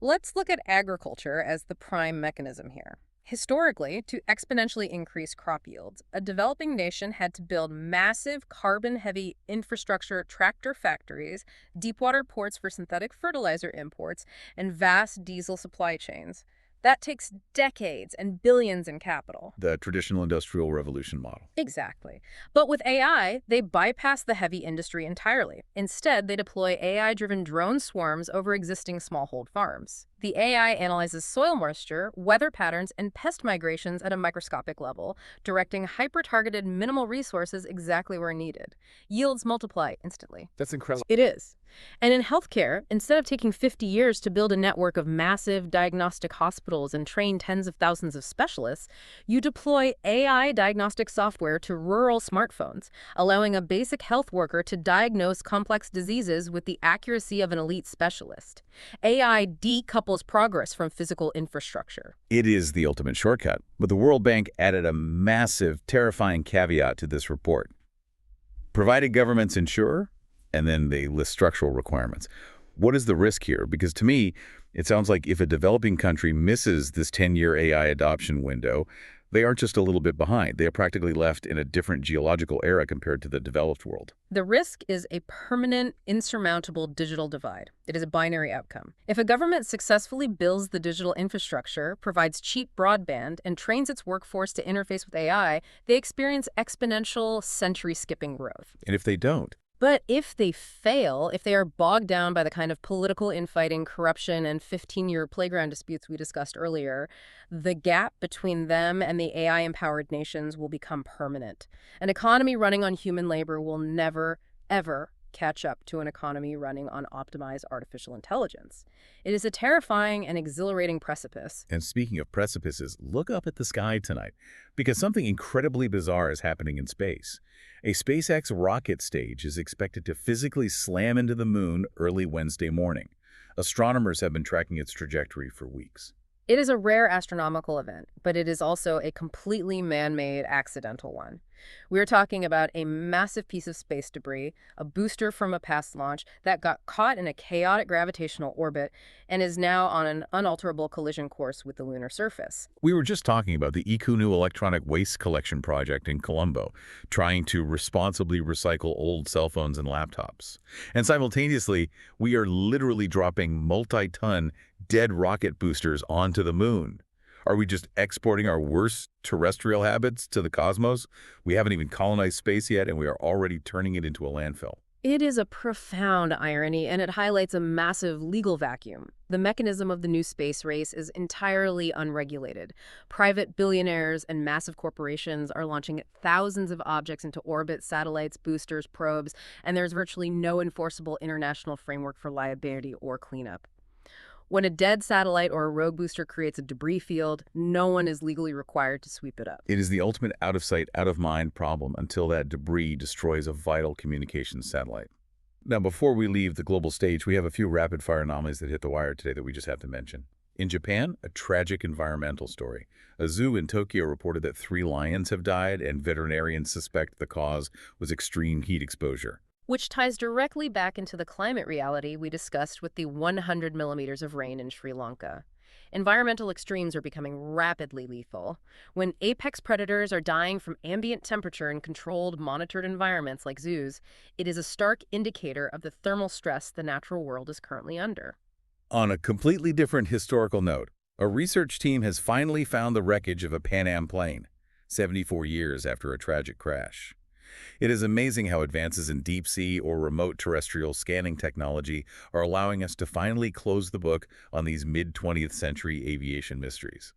Let's look at agriculture as the prime mechanism here. Historically, to exponentially increase crop yields, a developing nation had to build massive carbon-heavy infrastructure tractor factories, deepwater ports for synthetic fertilizer imports, and vast diesel supply chains. That takes decades and billions in capital. The traditional industrial revolution model. Exactly. But with AI, they bypass the heavy industry entirely. Instead, they deploy AI-driven drone swarms over existing smallhold farms. The AI analyzes soil moisture, weather patterns, and pest migrations at a microscopic level, directing hyper-targeted minimal resources exactly where needed. Yields multiply instantly. That's incredible. It is. And in healthcare, instead of taking 50 years to build a network of massive diagnostic hospitals and train tens of thousands of specialists, you deploy AI diagnostic software to rural smartphones, allowing a basic health worker to diagnose complex diseases with the accuracy of an elite specialist. AI decouples progress from physical infrastructure. It is the ultimate shortcut, but the World Bank added a massive, terrifying caveat to this report. Provided governments ensure, and then they list structural requirements. What is the risk here? Because to me, it sounds like if a developing country misses this 10-year AI adoption window, they aren't just a little bit behind. They are practically left in a different geological era compared to the developed world. The risk is a permanent, insurmountable digital divide. It is a binary outcome. If a government successfully builds the digital infrastructure, provides cheap broadband, and trains its workforce to interface with AI, they experience exponential, century-skipping growth. And if they don't? But if they fail, if they are bogged down by the kind of political infighting, corruption, and 15-year playground disputes we discussed earlier, the gap between them and the AI-empowered nations will become permanent. An economy running on human labor will never, ever catch up to an economy running on optimized artificial intelligence. It is a terrifying and exhilarating precipice. And speaking of precipices, look up at the sky tonight, because something incredibly bizarre is happening in space. A SpaceX rocket stage is expected to physically slam into the moon early Wednesday morning. Astronomers have been tracking its trajectory for weeks. It is a rare astronomical event, but it is also a completely man-made accidental one. We're talking about a massive piece of space debris, a booster from a past launch that got caught in a chaotic gravitational orbit and is now on an unalterable collision course with the lunar surface. We were just talking about the Ikunu electronic waste collection project in Colombo, trying to responsibly recycle old cell phones and laptops. And simultaneously, we are literally dropping multi-ton dead rocket boosters onto the moon. Are we just exporting our worst terrestrial habits to the cosmos? We haven't even colonized space yet, and we are already turning it into a landfill. It is a profound irony, and it highlights a massive legal vacuum. The mechanism of the new space race is entirely unregulated. Private billionaires and massive corporations are launching thousands of objects into orbit, satellites, boosters, probes, and there's virtually no enforceable international framework for liability or cleanup. When a dead satellite or a rogue booster creates a debris field, no one is legally required to sweep it up. It is the ultimate out-of-sight, out-of-mind problem until that debris destroys a vital communications satellite. Now, before we leave the global stage, we have a few rapid-fire anomalies that hit the wire today that we just have to mention. In Japan, a tragic environmental story. A zoo in Tokyo reported that 3 lions have died, and veterinarians suspect the cause was extreme heat exposure. Which ties directly back into the climate reality we discussed with the 100 millimeters of rain in Sri Lanka. Environmental extremes are becoming rapidly lethal. When apex predators are dying from ambient temperature in controlled, monitored environments like zoos, it is a stark indicator of the thermal stress the natural world is currently under. On a completely different historical note, a research team has finally found the wreckage of a Pan Am plane, 74 years after a tragic crash. It is amazing how advances in deep-sea or remote terrestrial scanning technology are allowing us to finally close the book on these mid-20th century aviation mysteries.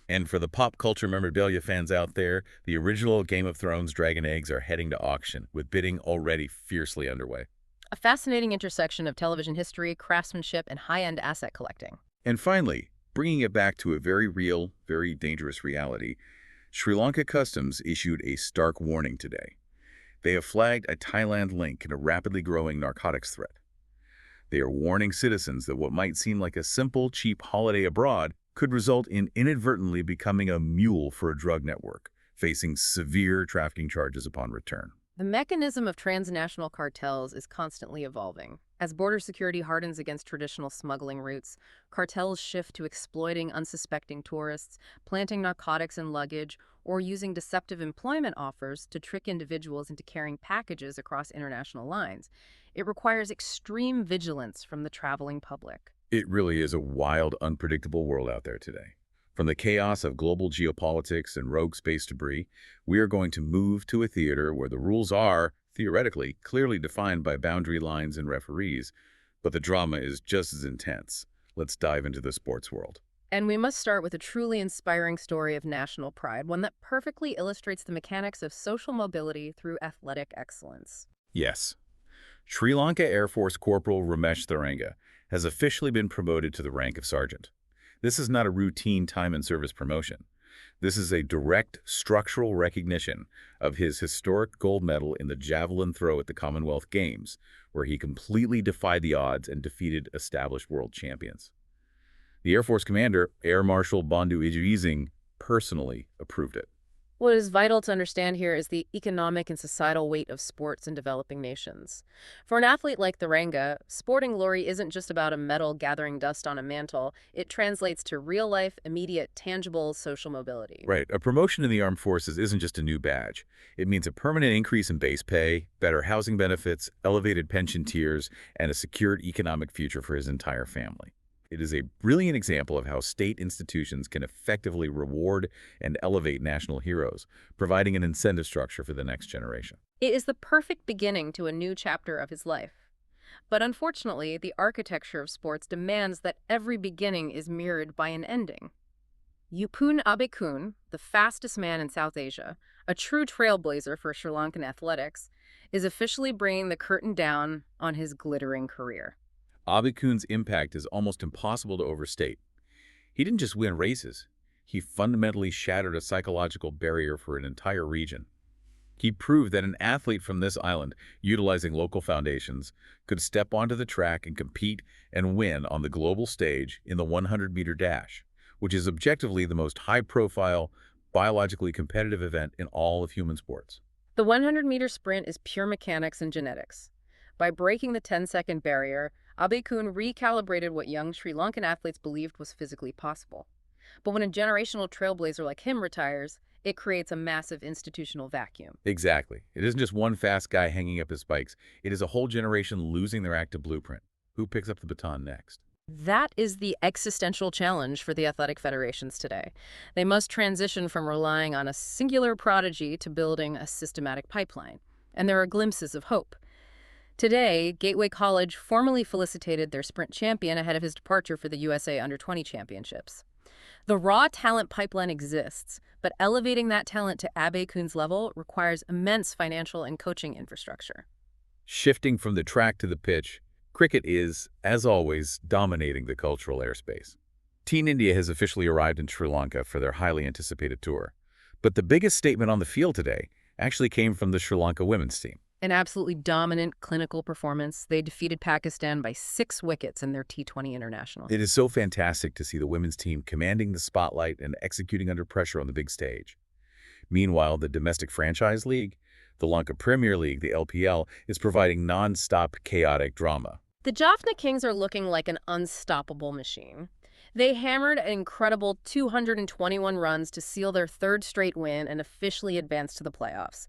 And for the pop culture memorabilia fans out there, the original Game of Thrones dragon eggs are heading to auction, with bidding already fiercely underway. A fascinating intersection of television history, craftsmanship, and high-end asset collecting. And finally, bringing it back to a very real, very dangerous reality, Sri Lanka Customs issued a stark warning today. They have flagged a Thailand link in a rapidly growing narcotics threat. They are warning citizens that what might seem like a simple, cheap holiday abroad could result in inadvertently becoming a mule for a drug network, facing severe trafficking charges upon return. The mechanism of transnational cartels is constantly evolving. As border security hardens against traditional smuggling routes, cartels shift to exploiting unsuspecting tourists, planting narcotics in luggage, or using deceptive employment offers to trick individuals into carrying packages across international lines. It requires extreme vigilance from the traveling public. It really is a wild, unpredictable world out there today. From the chaos of global geopolitics and rogue space debris, we are going to move to a theater where the rules are, theoretically, clearly defined by boundary lines and referees, but the drama is just as intense. Let's dive into the sports world. And we must start with a truly inspiring story of national pride, one that perfectly illustrates the mechanics of social mobility through athletic excellence. Yes. Sri Lanka Air Force Corporal Ramesh Tharanga has officially been promoted to the rank of sergeant. This is not a routine time and service promotion. This is a direct structural recognition of his historic gold medal in the javelin throw at the Commonwealth Games, where he completely defied the odds and defeated established world champions. The Air Force commander, Air Marshal Bandhu Ijizing, personally approved it. What is vital to understand here is the economic and societal weight of sports in developing nations. For an athlete like Tharanga, sporting glory isn't just about a medal gathering dust on a mantle. It translates to real-life, immediate, tangible social mobility. Right. A promotion in the armed forces isn't just a new badge. It means a permanent increase in base pay, better housing benefits, elevated pension tiers, and a secured economic future for his entire family. It is a brilliant example of how state institutions can effectively reward and elevate national heroes, providing an incentive structure for the next generation. It is the perfect beginning to a new chapter of his life. But unfortunately, the architecture of sports demands that every beginning is mirrored by an ending. Upun Abekun, the fastest man in South Asia, a true trailblazer for Sri Lankan athletics, is officially bringing the curtain down on his glittering career. Abekun's impact is almost impossible to overstate. He didn't just win races. He fundamentally shattered a psychological barrier for an entire region. He proved that an athlete from this island, utilizing local foundations, could step onto the track and compete and win on the global stage in the 100-meter dash, which is objectively the most high-profile, biologically competitive event in all of human sports. The 100-meter sprint is pure mechanics and genetics. By breaking the 10-second barrier, Abekun recalibrated what young Sri Lankan athletes believed was physically possible. But when a generational trailblazer like him retires, it creates a massive institutional vacuum. Exactly. It isn't just one fast guy hanging up his spikes. It is a whole generation losing their active blueprint. Who picks up the baton next? That is the existential challenge for the athletic federations today. They must transition from relying on a singular prodigy to building a systematic pipeline. And there are glimpses of hope. Today, Gateway College formally felicitated their sprint champion ahead of his departure for the USA Under-20 Championships. The raw talent pipeline exists, but elevating that talent to Abekun's level requires immense financial and coaching infrastructure. Shifting from the track to the pitch, cricket is, as always, dominating the cultural airspace. Team India has officially arrived in Sri Lanka for their highly anticipated tour. But the biggest statement on the field today actually came from the Sri Lanka women's team. An absolutely dominant clinical performance. They defeated Pakistan by 6 wickets in their T20 International. It is so fantastic to see the women's team commanding the spotlight and executing under pressure on the big stage. Meanwhile, the domestic franchise league, the Lanka Premier League, the LPL, is providing non-stop chaotic drama. The Jaffna Kings are looking like an unstoppable machine. They hammered an incredible 221 runs to seal their 3rd straight win and officially advance to the playoffs.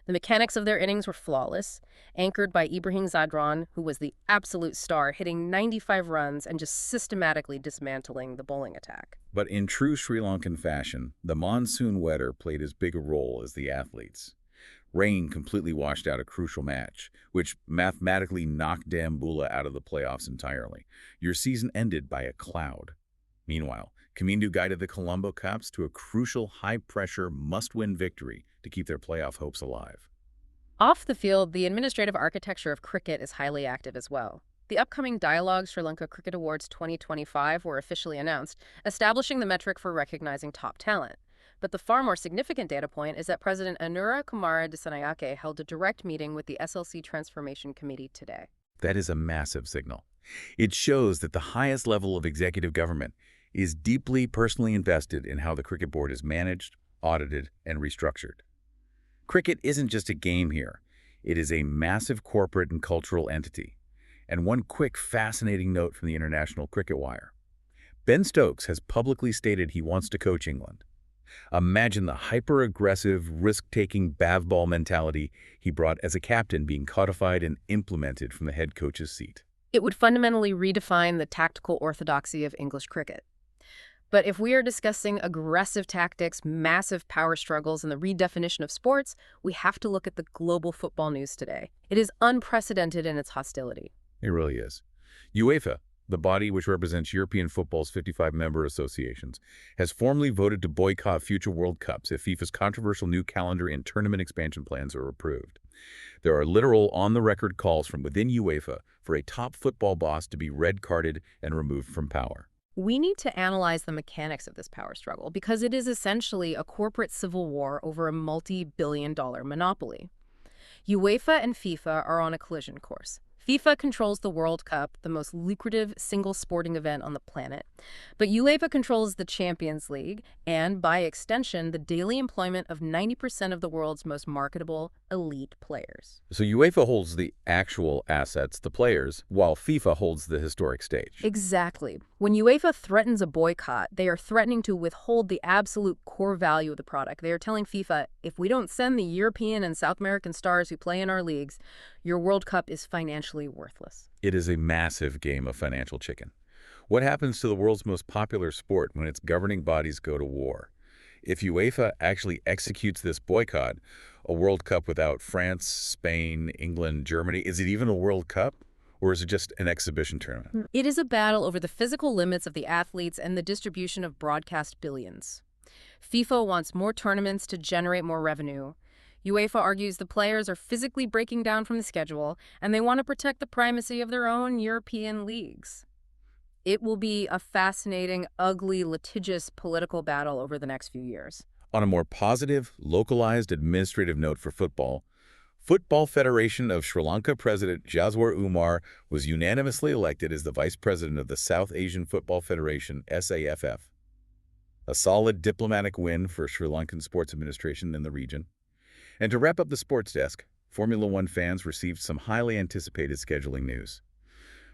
The mechanics of their innings were flawless, anchored by Ibrahim Zadran, who was the absolute star, hitting 95 runs and just systematically dismantling the bowling attack. But in true Sri Lankan fashion, the monsoon weather played as big a role as the athletes. Rain completely washed out a crucial match, which mathematically knocked Dambula out of the playoffs entirely. Your season ended by a cloud. Meanwhile, Kamindu guided the Colombo Cups to a crucial high-pressure, must-win victory to keep their playoff hopes alive. Off the field, the administrative architecture of cricket is highly active as well. The upcoming Dialogue Sri Lanka Cricket Awards 2025 were officially announced, establishing the metric for recognizing top talent. But the far more significant data point is that President Anura Kumara Dissanayake held a direct meeting with the SLC Transformation Committee today. That is a massive signal. It shows that the highest level of executive government is deeply personally invested in how the cricket board is managed, audited, and restructured. Cricket isn't just a game here. It is a massive corporate and cultural entity. And one quick, fascinating note from the International Cricket Wire. Ben Stokes has publicly stated he wants to coach England. Imagine the hyper-aggressive, risk-taking bavball mentality he brought as a captain being codified and implemented from the head coach's seat. It would fundamentally redefine the tactical orthodoxy of English cricket. But if we are discussing aggressive tactics, massive power struggles, and the redefinition of sports, we have to look at the global football news today. It is unprecedented in its hostility. It really is. UEFA, the body which represents European football's 55 member associations, has formally voted to boycott future World Cups if FIFA's controversial new calendar and tournament expansion plans are approved. There are literal on-the-record calls from within UEFA for a top football boss to be red-carded and removed from power. We need to analyze the mechanics of this power struggle because it is essentially a corporate civil war over a multi-billion-dollar monopoly. UEFA and FIFA are on a collision course. FIFA controls the World Cup, the most lucrative single sporting event on the planet. But UEFA controls the Champions League and, by extension, the daily employment of 90% of the world's most marketable elite players. So UEFA holds the actual assets, the players, while FIFA holds the historic stage. Exactly. When UEFA threatens a boycott, they are threatening to withhold the absolute core value of the product. They are telling FIFA, if we don't send the European and South American stars who play in our leagues, your World Cup is financially worthless. It is a massive game of financial chicken. What happens to the world's most popular sport when its governing bodies go to war? If UEFA actually executes this boycott, a World Cup without France, Spain, England, Germany, is it even a World Cup? Or is it just an exhibition tournament? It is a battle over the physical limits of the athletes and the distribution of broadcast billions. FIFA wants more tournaments to generate more revenue. UEFA argues the players are physically breaking down from the schedule, and they want to protect the primacy of their own European leagues. It will be a fascinating, ugly, litigious political battle over the next few years. On a more positive, localized administrative note for football, Football Federation of Sri Lanka President Jaswar Umar was unanimously elected as the Vice President of the South Asian Football Federation, SAFF. A solid diplomatic win for Sri Lankan sports administration in the region. And to wrap up the sports desk, Formula One fans received some highly anticipated scheduling news.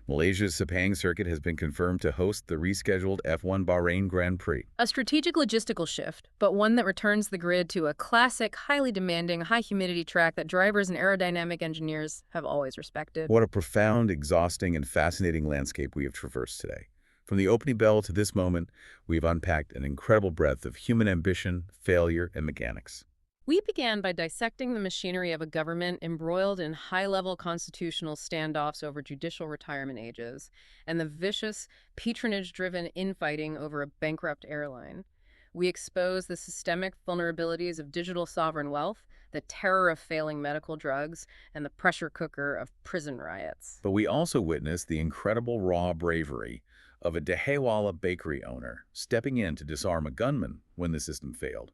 Malaysia's Sepang circuit has been confirmed to host the rescheduled F1 Bahrain Grand Prix. A strategic logistical shift, but one that returns the grid to a classic, highly demanding, high-humidity track that drivers and aerodynamic engineers have always respected. What a profound, exhausting, and fascinating landscape we have traversed today. From the opening bell to this moment, we've unpacked an incredible breadth of human ambition, failure, and mechanics. We began by dissecting the machinery of a government embroiled in high-level constitutional standoffs over judicial retirement ages and the vicious, patronage-driven infighting over a bankrupt airline. We exposed the systemic vulnerabilities of digital sovereign wealth, the terror of failing medical drugs, and the pressure cooker of prison riots. But we also witnessed the incredible raw bravery of a Dehewala bakery owner stepping in to disarm a gunman when the system failed.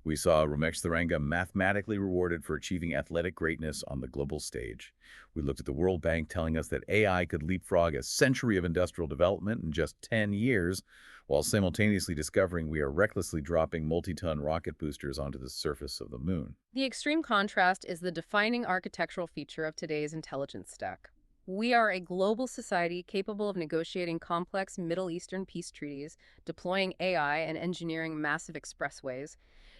We saw Ramesh Tharanga mathematically rewarded for achieving athletic greatness on the global stage. We looked at the World Bank telling us that AI could leapfrog a century of industrial development in just 10 years, while simultaneously discovering we are recklessly dropping multi-ton rocket boosters onto the surface of the moon. The extreme contrast is the defining architectural feature of today's intelligence stack. We are a global society capable of negotiating complex Middle Eastern peace treaties, deploying AI, and engineering massive expressways.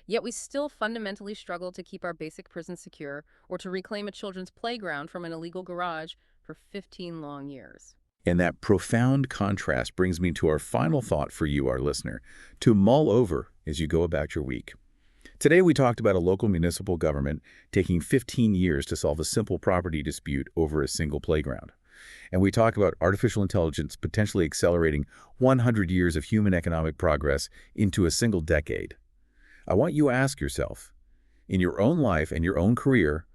Yet we still fundamentally struggle to keep our basic prisons secure or to reclaim a children's playground from an illegal garage for 15 long years. And that profound contrast brings me to our final thought for you, our listener, to mull over as you go about your week. Today we talked about a local municipal government taking 15 years to solve a simple property dispute over a single playground. And we talk about artificial intelligence potentially accelerating 100 years of human economic progress into a single decade. I want you to ask yourself, in your own life and your own career,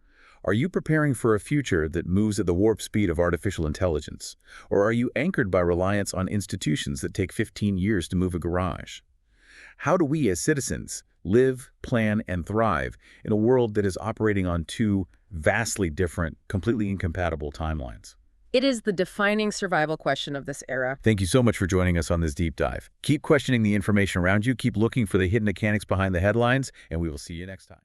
are you preparing for a future that moves at the warp speed of artificial intelligence? Or are you anchored by reliance on institutions that take 15 years to move a garage? How do we as citizens live, plan, and thrive in a world that is operating on two vastly different, completely incompatible timelines? It is the defining survival question of this era. Thank you so much for joining us on this deep dive. Keep questioning the information around you, keep looking for the hidden mechanics behind the headlines, and we will see you next time.